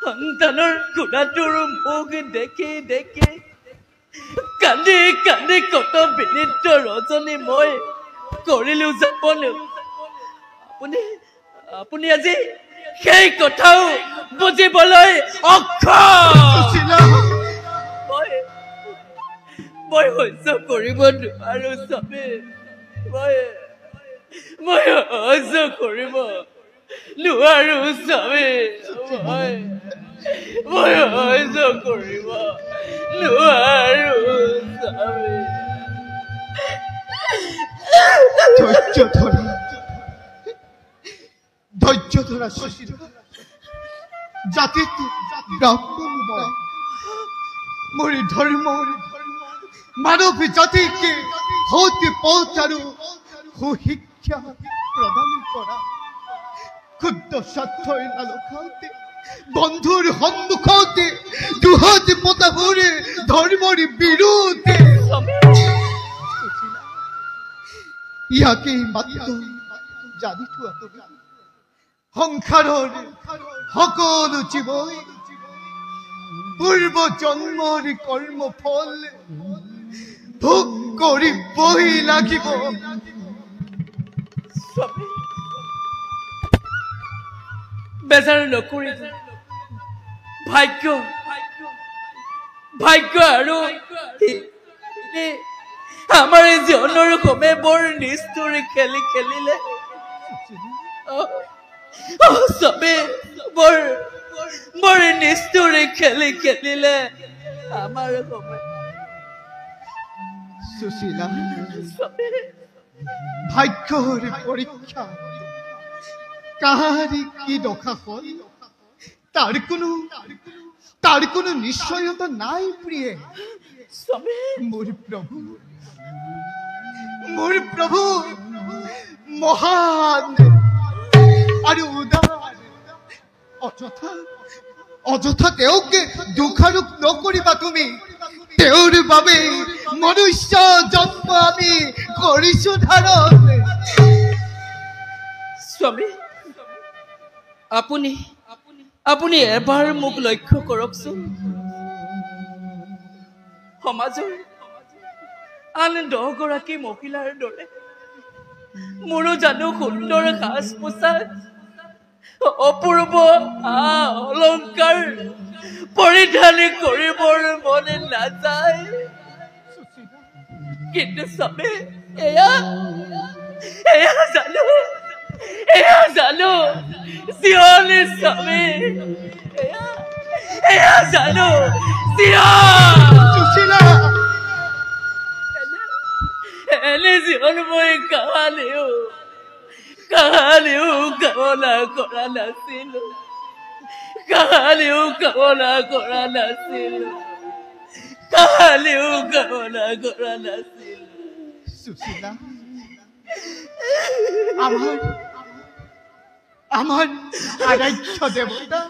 সন্তানৰ ক্ষুধাটোৰ মুখ দেখি কান্দি কত বিনিদ্ৰ ৰজনী মই কৰিলো যাপন। আপুনি আজি সেই কথাও বুজিবলৈ অক্ষম। মই সহ্য কৰিব নোৱাৰো স্বামী, মই সহ্য কৰিব নোৱাৰো স্বামী, মই সহ্য কৰিব নোৱাৰো স্বামী। ধৈৰ্য ধৰা জাতিত ব্ৰাহ্মণ মোৰ ধৰ্ম মানৱ জাতিকে সৎ পথ আৰু সুশিক্ষা প্ৰদান কৰা। ক্ষুদ্ৰ স্বাৰ্থৰ লালসাতে বন্ধুৰ সন্মুখতে দুহাত পতাবোৰ ধৰ্মৰ বিৰোধে। ইয়াকে মাত্ৰ জানি থোৱা তুমি, সংসাৰৰ সকলো জীৱই পূৰ্ব জন্মৰ কৰ্মফল ভোগ কৰিবই লাগিব। বেজাৰ নকৰি ভাগ্য আৰু আমাৰ জীৱনৰ কমে বৰ নিষ্ঠুৰ খেলিলে। চবে বৰ নিষ্ঠুৰ খেলিলে আমাৰ কমে। সুশীলা, ভাগ্যৰ পৰীক্ষা কাহাৰি কি দশা হল তাৰ কোনো নিশ্চয়তা নাই প্ৰিয়ে। মোৰ প্ৰভু মহান আৰু উদাৰ। অযথা তেওঁক দোষাৰোপ নকৰিবা তুমি। তেওঁৰ বাবে মনুষ্য জন্ম আমি কৰিছো ধাৰণ। স্বামী, আপুনি এবাৰ মোক লক্ষ্য কৰকচোন। সমাজৰ আন 10 গৰাকী মহিলাৰ দৰে মোৰো জানো সুন্দৰ সাজ পোছাক, অপূৰ্ব অলংকাৰ পৰিধান কৰিবৰ মনে নাযায়। কিন্তু স্বামী, এয়া জানো জিয়নী স্বামী, এয়া জানো সুশীলা, এনে জীৱন মই কাহানিও কামনা কৰা নাছিলো, সুশীলা, আমাৰ আৰাধ্য দেবতা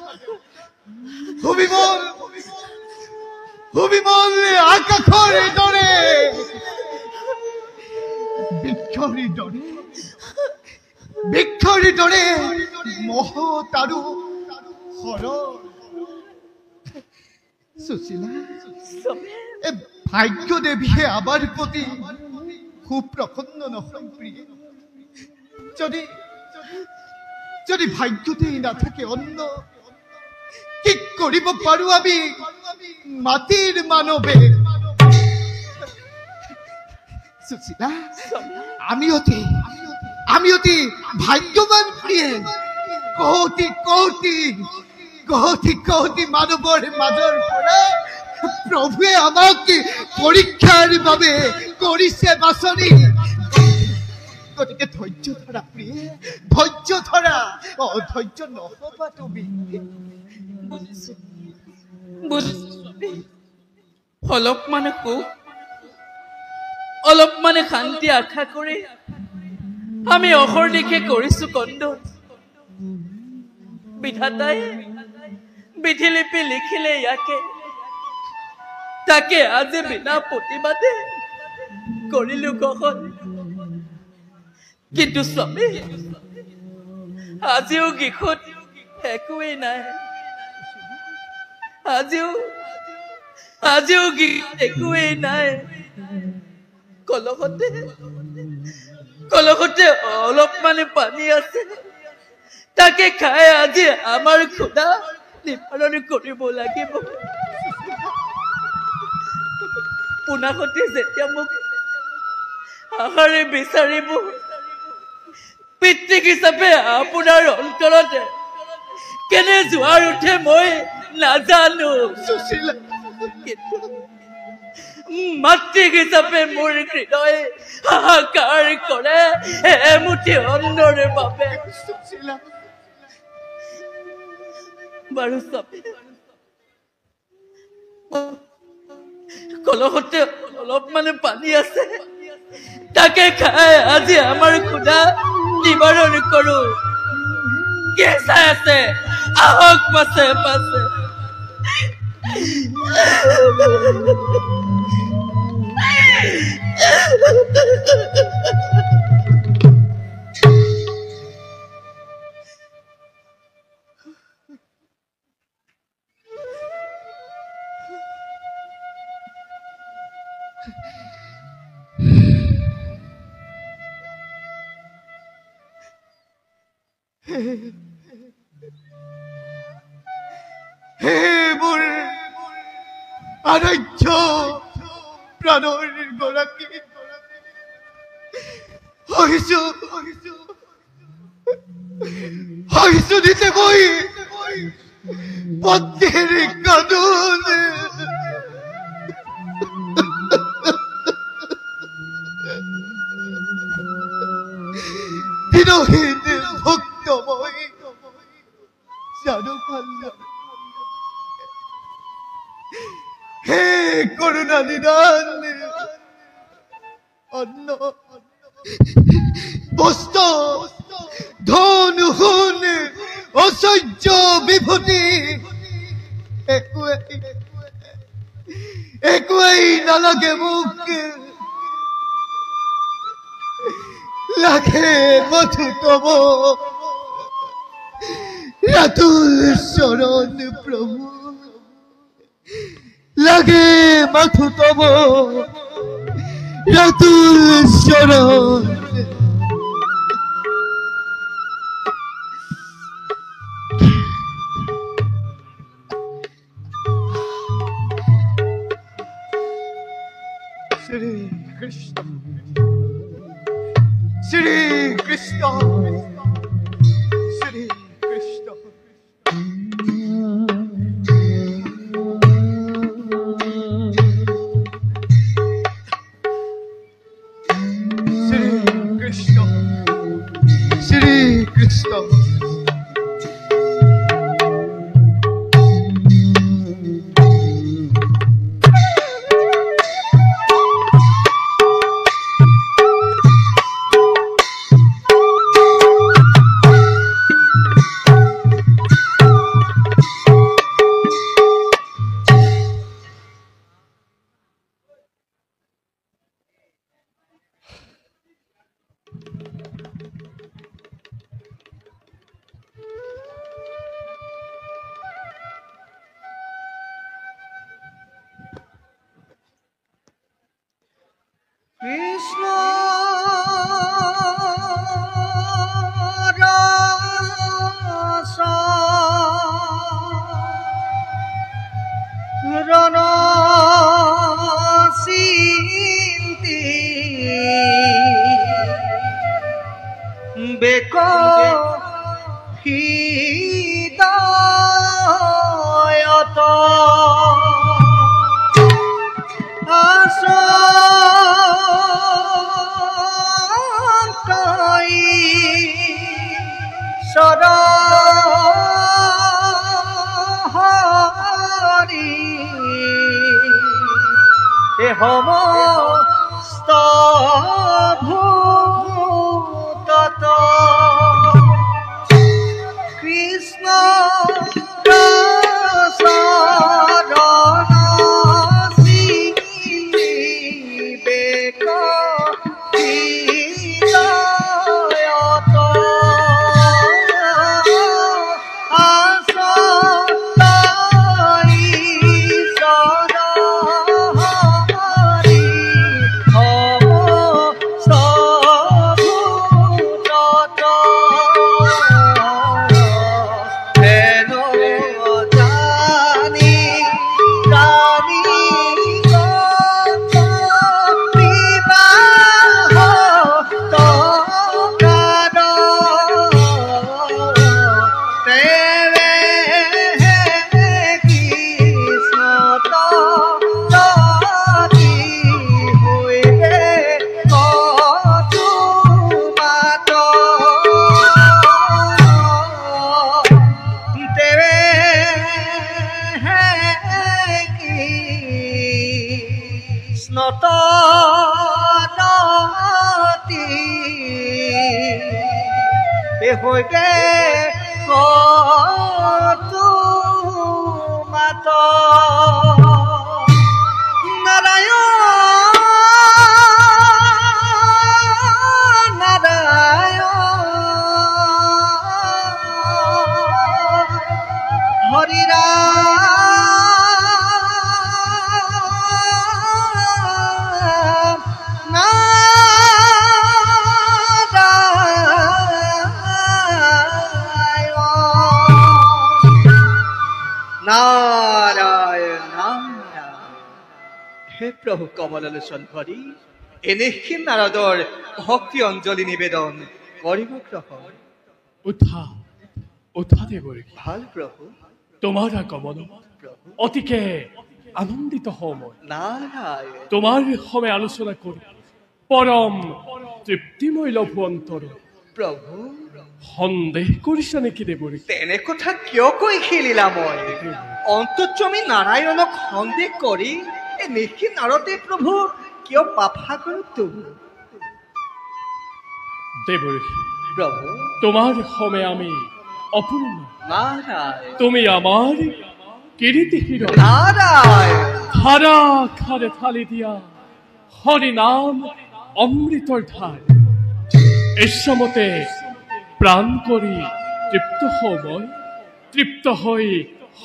হুবিমল আকাশৰ দৰে বৃক্ষৰ দৰে মহৎ আৰু সৰল। সুশীলা, ভাগ্য দেৱীয়ে আমাৰ প্ৰতি খুব প্ৰসন্ন নহয় প্ৰিয়। যদি ভাগ্যতেই নাথাকে অন্য কি কৰিব পাৰো আমি মাটিৰ মানৱে। সুশীলা, আমি অতি ভাগ্যৱান প্ৰিয়ে। কোটি মানৱৰ মাজৰ পৰা প্ৰভুৱে আমাক পৰীক্ষাৰ বাবে কৰিছে বাছনি। গতিকে ধৈৰ্য ধৰা প্ৰিয়ে, ধৈৰ্য ধৰা, অধৈৰ্য নহবা তুমি। অলপমান সুখ, অলপমান শান্তি আশা কৰি আমি অহৰ্নিশে কৰিছো কন্দন। বিধাতাই বিধিলিপি লিখিলে ইয়াকে, তাকে আজি বিনা প্ৰতিবাদে কৰিলো গ্ৰহণ। কিন্তু স্বামী, আজিও গিখত একোৱেই নাই। আজিও গিখত একোৱেই নাই। কলহতে অলপমান পানী আছে, তাকে খাই আজি আমাৰ ক্ষুধা নিবাৰণ কৰিব লাগিব। পোনাকতে যেতিয়া মোক আহাৰে বিচাৰিব, পিতৃক হিচাপে আপোনাৰ অন্তৰতে কেনে জোৱাৰ উঠে মই নাজানো। মাতৃক হিচাপে মোৰ হৃদয় হাহাকাৰ কৰে এমুঠি অন্নৰ বাবে। বাৰু স্বামী, কলহতে অলপমান পানী আছে, তাকে খাই আজি আমাৰ ক্ষুধা নিবাৰণ কৰো। কি চাই আছে, আহক পাছে পাছে। হে মোৰ আৰাধ্য প্ৰাণৰ গৰাকী, হৈছো দিতে মই পদ্মের কাঁদন। দিনহীন ভক্তময় জানো ভাল লাগে। হে করুণা নিদান অন্ন বস্ত ধন হুন অসহ্য বিভূতি একোৱেই নালাগে মোক, লাগে মধু তব রাতুল শরণ প্রভু, লাগে মধু তব রাতুল শরণ। শ্রী কৃষ্ণ শ্রী কৃষ্ণ শ্রী কৃষ্ণ। শ্রী কৃষ্ণ শ্রী কৃষ্ণ। কৃষ্ণ রণ সিন্তি বেক হৃদয়ত হরি এ সমস্ত ভূতত কৃষ্ণ শরণ বিবেক হৃদয়ত নতনতি হইতে কতু মাত নারায়ণ নারায়ণ হরিরা নারায়ণ নারায়ণ। হে প্রভু কমললোচন হরি এনেহীন নাৰদৰ ভক্তি অঞ্জলি নিবেদন কৰিব গ্ৰহণ। উঠা উঠা দেৱৰী, ভাল প্ৰভু তোমাৰ আগমন অতিকে আনন্দিত হওঁ মই। নাৰায়ণ তোমাৰ সময় আলোচনা কৰি পৰম তৃপ্তিময় লভু অন্তৰ প্ৰভু সন্দেহ কৰিছা নেকি দেৱৰী? তেনে কথা কিয় কৈ খেলিলা? মই অন্তৰ্যামী নাৰায়ণক সন্দেহ কৰি এই নিশি নাৰদে প্ৰভু কিয় পাপসাগৰ তুমি? দেৱৰী, প্ৰভু তোমাৰ সমে আমি অপূৰ্ণ। নাৰায়ণ তুমি আমাৰ কিৰীতি হিৰ, নাৰায়ণ ধাৰা খাৰে থালি দিয়া হৰি নাম অমৃতৰ ধাৰ। ইচ্ছামতে প্ৰাণ কৰি তৃপ্ত হওঁ মই, তৃপ্ত হৈ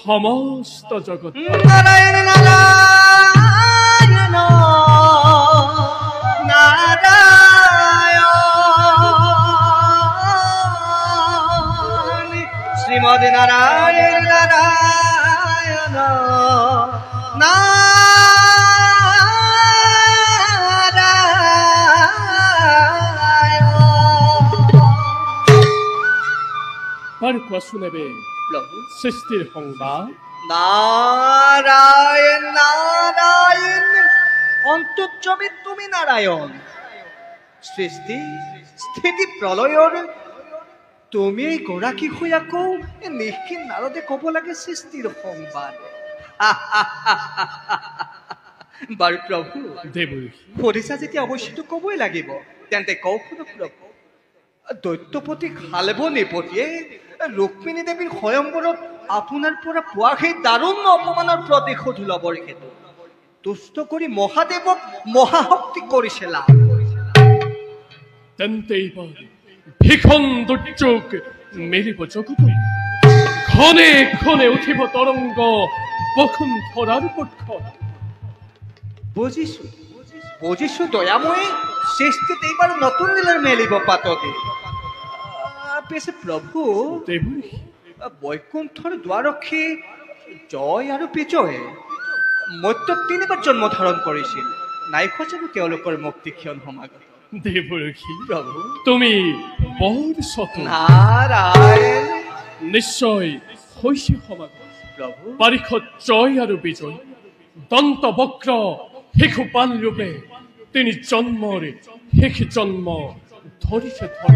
সমস্ত জগত। নাৰায়ণ নাৰায়ণ নাৰায়ণ শ্ৰীমদ নাৰায়ণ নাৰায়ণ বাৰু কোৱাচোন এবে প্ৰভু সৃষ্টিৰ সংবাদ। নাৰায়ণ নাৰায়ণ অন্তৰ্যামী তুমি নাৰায়ণ সৃষ্টি স্থিতি প্ৰলয়ৰ তুমি গৰাকী হৈ আকৌ নিশি নাৰদে ক'ব লাগে সৃষ্টিৰ সংবাদ। বাৰু প্ৰভু দেৱৰী, সুধিছা যেতিয়া অৱশ্যেতো ক'বই লাগিব, তেন্তে কওক প্ৰভু। দৈত্যপতি খালেব নিপতিয়ে ৰুক্মিণী দেৱীৰ স্বয়ম্বৰত আপোনাৰ পৰা পোৱা সেই দাৰুণ অপমানৰ প্ৰতিশোধ ল'বৰ হেতু তুষ্ট কৰি মহাদেৱক মহাশক্তি কৰিছে লাভ। তেন্তে এইবাৰ ভীষণ দুৰ্যোগ মেলিব জগত। ঘনে ঘনে উঠিব তৰংগ বসুন্ধৰাৰ পক্ষত। বুজিছো বুজিছো দয়াময়ী, সৃষ্টিত এইবাৰ নতুন লীলাৰ মেলিব পাততে। পিছে প্ৰভু দেৱৰী, বৈকুণ্ঠৰ দ্বাৰক্ষী জয় আৰু বিজয়ে মৰ্ত্যত তিনিবাৰ জন্ম ধাৰণ কৰিছিল, নাইখোৱা জানো তেওঁলোকৰ মুক্তিক্ষণ সমাগত? দেৱৰী, প্ৰভু তুমি বৰ চতুৰ। নাৰায়ণ নিশ্চয় হৈছে সমাগত। প্ৰভু পাৰিষদ জয় আৰু বিজয় দন্ত বক্ৰ শিশু পাল ৰূপে তিনি জন্মৰ শেষ জন্ম ধৰিছে ধৰ।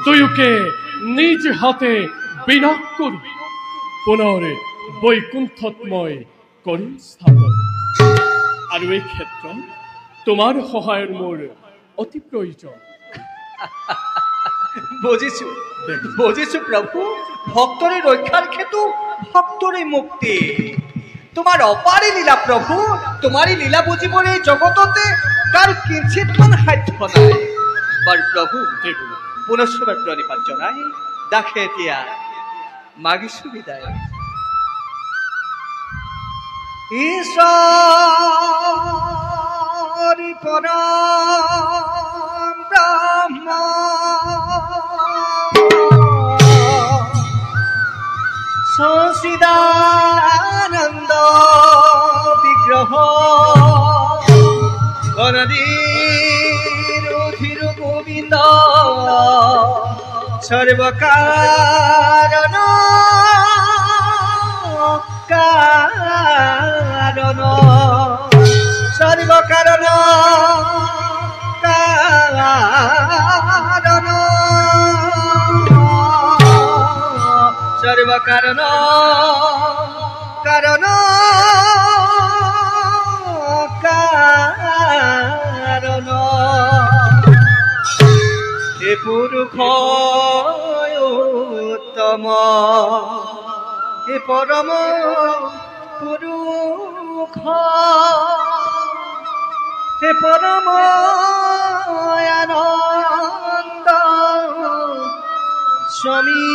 দুয়োকে নিজ হাতে বিনাশ কৰি পুনৰ বৈকুণ্ঠত মই কৰিম স্থাপন। আৰু এই ক্ষেত্ৰত তোমাৰ সহায়ৰ মোৰ অতি প্ৰয়োজন। বুজিছো বুজিছো প্ৰভু, ভক্তৰে ৰক্ষাৰ ক্ষেত্ৰত ভক্তৰে মুক্তি তোমাৰ অপাৰী লীলা প্ৰভু। তোমাৰী লীলা বুজিবৰে জগততে কাৰো কিঞ্চিতমান সাধ্য নাই। বাৰু প্ৰভু পুনশ্চবাৰ প্ৰণিপাত জনাই দাসে এতিয়া মাগিছো বিদায়। ঈশ্বৰ পৰম ব্ৰহ্ম সচিদানন্দ বিগ্ৰহ অনদীৰ গোবিন্দ সর্বকারণ কারণ সর্বকারণ কারণ সর্বকারণ কারণ কারণ হে পুরুষ উত্তম হে পরম পুরুষ হে পরম আনন্দ স্বামী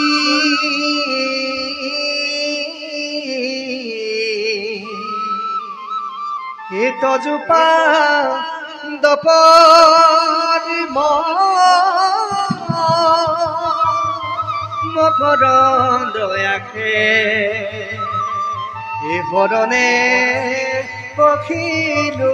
হে তজুপা দপর মকরন্দ আখে এ বরণে পখিলু